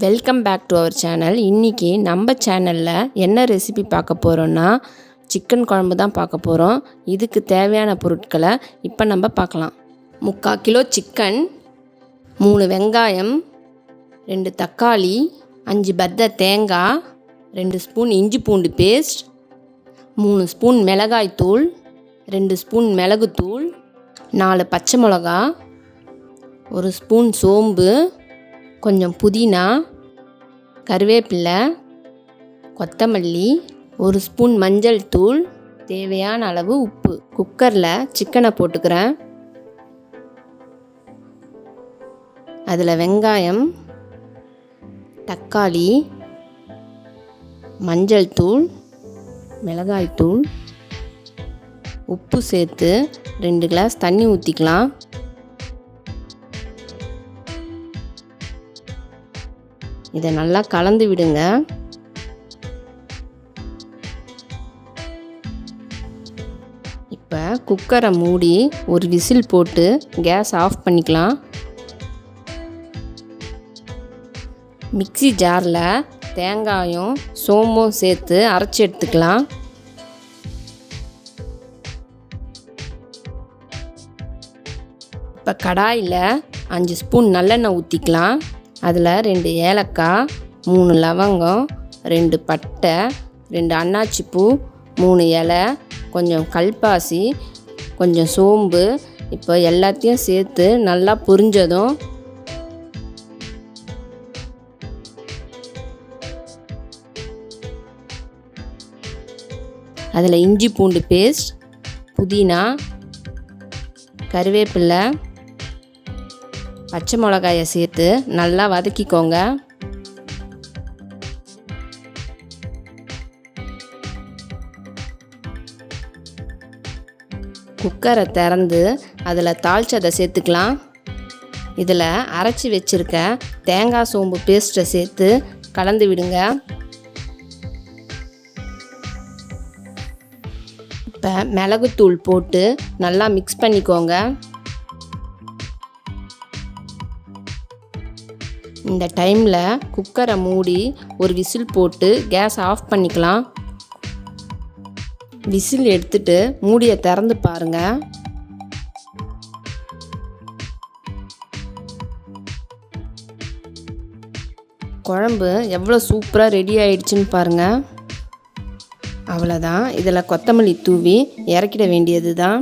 Welcome back to our channel. இன்றைக்கி நம்ம சேனலில் என்ன ரெசிபி பார்க்க போகிறோன்னா சிக்கன் குழம்பு தான் பார்க்க போகிறோம். இதுக்கு தேவையான பொருட்களை இப்போ நம்ம பார்க்கலாம். 3/4 கிலோ சிக்கன், 3 வெங்காயம், 2 தக்காளி, 5 பத்த தேங்காய், 2 ஸ்பூன் இஞ்சி பூண்டு பேஸ்ட், 3 ஸ்பூன் மிளகாய்த்தூள், 2 ஸ்பூன் மிளகுத்தூள், 4 பச்சை மிளகா, 1 ஸ்பூன் சோம்பு, கொஞ்சம் புதினா, கருவேப்பிலை, கொத்தமல்லி, 1 ஸ்பூன் மஞ்சள் தூள், தேவையான அளவு உப்பு. குக்கரில் சிக்கனை போட்டுக்கிறேன். அதில் வெங்காயம், தக்காளி, மஞ்சள் தூள், மிளகாய் தூள், உப்பு சேர்த்து 2 கிளாஸ் தண்ணி ஊற்றிக்கலாம். இதை நல்லா கலந்து விடுங்க. இப்போ குக்கரை மூடி ஒரு விசில் போட்டு கேஸ் ஆஃப் பண்ணிக்கலாம். மிக்ஸி ஜாரில் தேங்காயும் சோம்பும் சேர்த்து அரைச்சி எடுத்துக்கலாம். இப்போ கடாயில் 5 ஸ்பூன் நல்லெண்ணெய் ஊற்றிக்கலாம். அதில் 2 ஏலக்காய், 3 லவங்கம், 2 பட்டை, 2 அன்னாச்சிப்பூ, 3 இலை, கொஞ்சம் கல்பாசி, கொஞ்சம் சோம்பு. இப்போ எல்லாத்தையும் சேர்த்து நல்லா பொரிஞ்சதும் அதில் இஞ்சி பூண்டு பேஸ்ட், புதினா, கருவேப்பிலை, பச்சை மிளகாயை சேர்த்து நல்லா வதக்கிக்கோங்க. குக்கரை திறந்து அதில் தாளிச்சதை சேர்த்துக்கலாம். இதில் அரைச்சி வச்சுருக்க தேங்காய் சோம்பு பேஸ்ட்டை சேர்த்து கலந்து விடுங்க. இப்போ மிளகுத்தூள் போட்டு நல்லா மிக்ஸ் பண்ணிக்கோங்க. இந்த டைமில் குக்கரை மூடி ஒரு விசில் போட்டு கேஸ் ஆஃப் பண்ணிக்கலாம். விசில் எடுத்துட்டு மூடியை திறந்து பாருங்கள். குழம்பு எவ்வளோ சூப்பராக ரெடி ஆயிடுச்சுன்னு பாருங்கள். அவ்வளோதான். இதில் கொத்தமல்லி தூவி இறக்கிட வேண்டியது தான்.